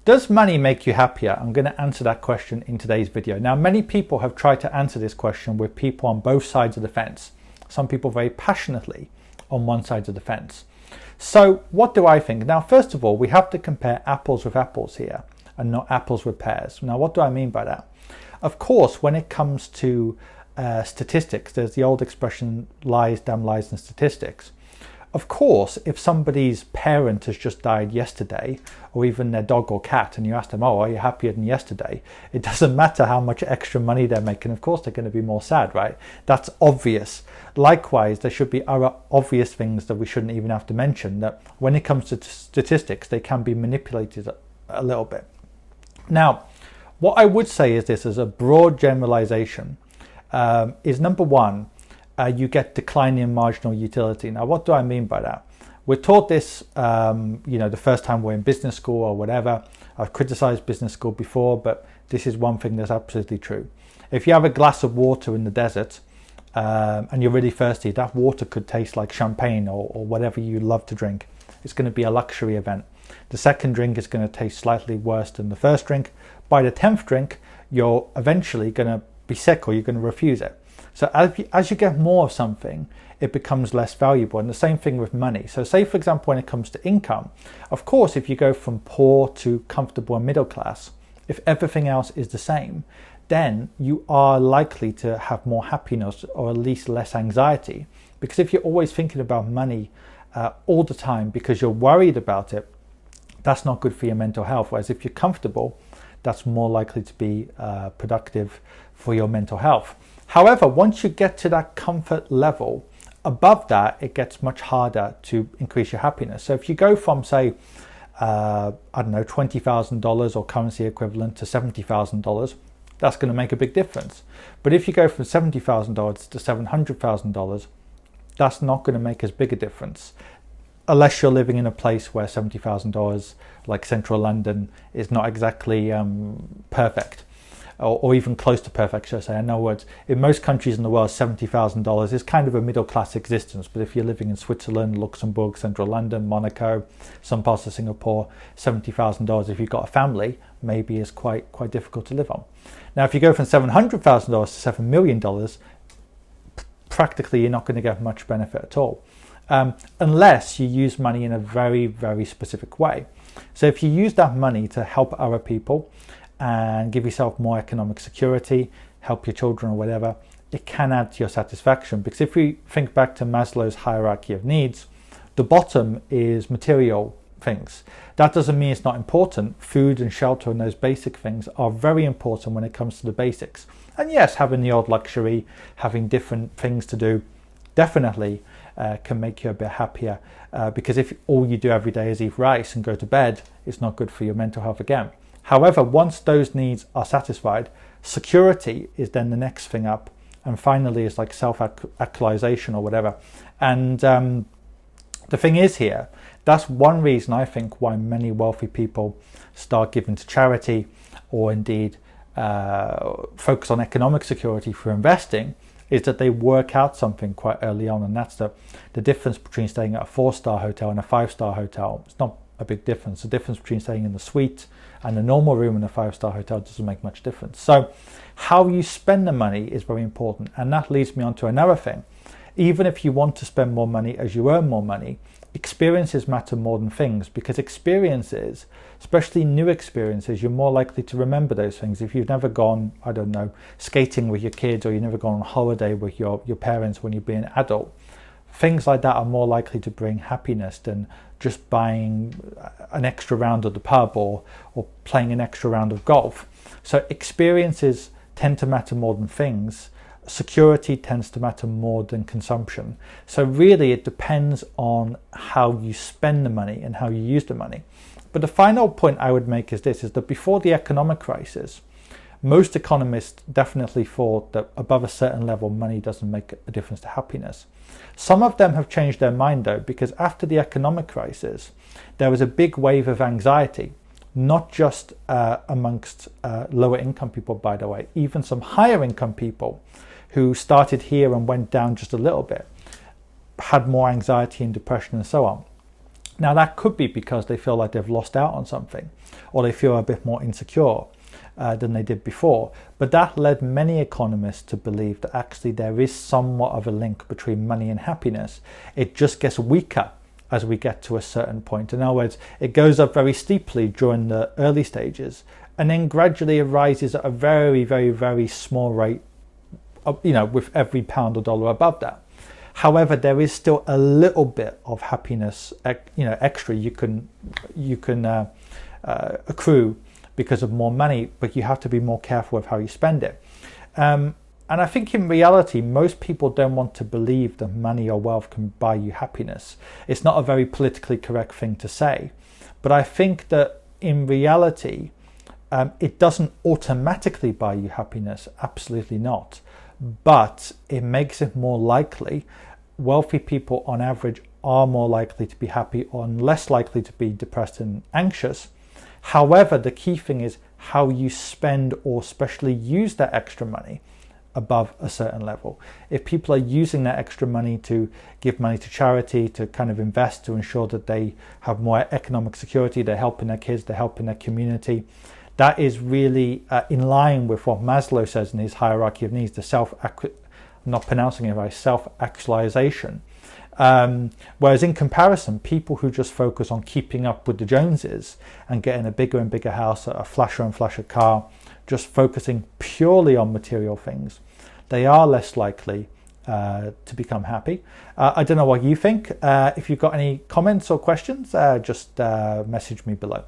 Does money make you happier? I'm going to answer that question in today's video. Now, many people have tried to answer this question with people on both sides of the fence. Some people very passionately on one side of the fence. So what do I think? Now, first of all, we have to compare apples with apples here and not apples with pears. Now, what do I mean by that? Of course, when it comes to statistics, there's the old expression, lies, damn lies, and statistics. Of course, if somebody's parent has just died yesterday, or even their dog or cat, and you ask them, oh, are you happier than yesterday? It doesn't matter how much extra money they're making. Of course, they're going to be more sad, right? That's obvious. Likewise, there should be other obvious things that we shouldn't even have to mention, that when it comes to statistics, they can be manipulated a little bit. Now, what I would say is this, as a broad generalization, is number one, you get declining marginal utility. Now, what do I mean by that? We're taught this, the first time we're in business school or whatever. I've criticized business school before, but this is one thing that's absolutely true. If you have a glass of water in the desert and you're really thirsty, that water could taste like champagne or whatever you love to drink. It's going to be a luxury event. The second drink is going to taste slightly worse than the first drink. By the 10th drink, you're eventually going to be sick or you're going to refuse it. So as you get more of something, it becomes less valuable. And the same thing with money. So say, for example, when it comes to income, of course, if you go from poor to comfortable and middle class, if everything else is the same, then you are likely to have more happiness or at least less anxiety. Because if you're always thinking about money all the time because you're worried about it, that's not good for your mental health. Whereas if you're comfortable, that's more likely to be productive for your mental health. However, once you get to that comfort level, above that, it gets much harder to increase your happiness. So if you go from, say, $20,000 or currency equivalent to $70,000, that's going to make a big difference. But if you go from $70,000 to $700,000, that's not going to make as big a difference, unless you're living in a place where $70,000, like central London, is not exactly perfect. Or even close to perfect, should I say. In other words, in most countries in the world, $70,000 is kind of a middle-class existence. But if you're living in Switzerland, Luxembourg, central London, Monaco, some parts of Singapore, $70,000, if you've got a family, maybe is quite difficult to live on. Now, if you go from $700,000 to $7 million, practically you're not going to get much benefit at all, unless you use money in a very, very specific way. So if you use that money to help other people, and give yourself more economic security, help your children or whatever, it can add to your satisfaction. Because if we think back to Maslow's hierarchy of needs, the bottom is material things. That doesn't mean it's not important. Food and shelter and those basic things are very important when it comes to the basics. And yes, having the odd luxury, having different things to do, definitely can make you a bit happier. Because if all you do every day is eat rice and go to bed, it's not good for your mental health again. However, once those needs are satisfied, security is then the next thing up. And finally, it's like self-actualization or whatever. And the thing is here, that's one reason I think why many wealthy people start giving to charity or indeed focus on economic security for investing, is that they work out something quite early on. And that's the difference between staying at a 4-star hotel and a 5-star hotel. It's not a big difference. The difference between staying in the suite and a normal room in a 5-star hotel doesn't make much difference. So how you spend the money is very important. And that leads me on to another thing. Even if you want to spend more money as you earn more money, experiences matter more than things, because experiences, especially new experiences, you're more likely to remember those things. If you've never gone, I don't know, skating with your kids, or you've never gone on holiday with your parents when you've been an adult, things like that are more likely to bring happiness than just buying an extra round of the pub or playing an extra round of golf. So experiences tend to matter more than things. Security tends to matter more than consumption. So really it depends on how you spend the money and how you use the money. But the final point I would make is this, is that before the economic crisis, most economists definitely thought that above a certain level, money doesn't make a difference to happiness. Some of them have changed their mind though, because after the economic crisis, there was a big wave of anxiety, not just amongst lower income people, by the way, even some higher income people who started here and went down just a little bit, had more anxiety and depression and so on. Now that could be because they feel like they've lost out on something, or they feel a bit more insecure than they did before. But that led many economists to believe that actually there is somewhat of a link between money and happiness. It just gets weaker as we get to a certain point. In other words, it goes up very steeply during the early stages, and then gradually it rises at a very, very, very small rate, with every pound or dollar above that. However, there is still a little bit of happiness, extra you can accrue because of more money, but you have to be more careful with how you spend it. And I think in reality, most people don't want to believe that money or wealth can buy you happiness. It's not a very politically correct thing to say, but I think that in reality, it doesn't automatically buy you happiness, absolutely not. But it makes it more likely. Wealthy people on average are more likely to be happy or less likely to be depressed and anxious. However, the key thing is how you spend or especially use that extra money above a certain level. If people are using that extra money to give money to charity, to kind of invest, to ensure that they have more economic security, they're helping their kids, they're helping their community, that is really in line with what Maslow says in his hierarchy of needs, I'm not pronouncing it right, self-actualization. Whereas in comparison, people who just focus on keeping up with the Joneses and getting a bigger and bigger house, a flasher and flasher car, just focusing purely on material things, they are less likely to become happy. I don't know what you think. If you've got any comments or questions, just message me below.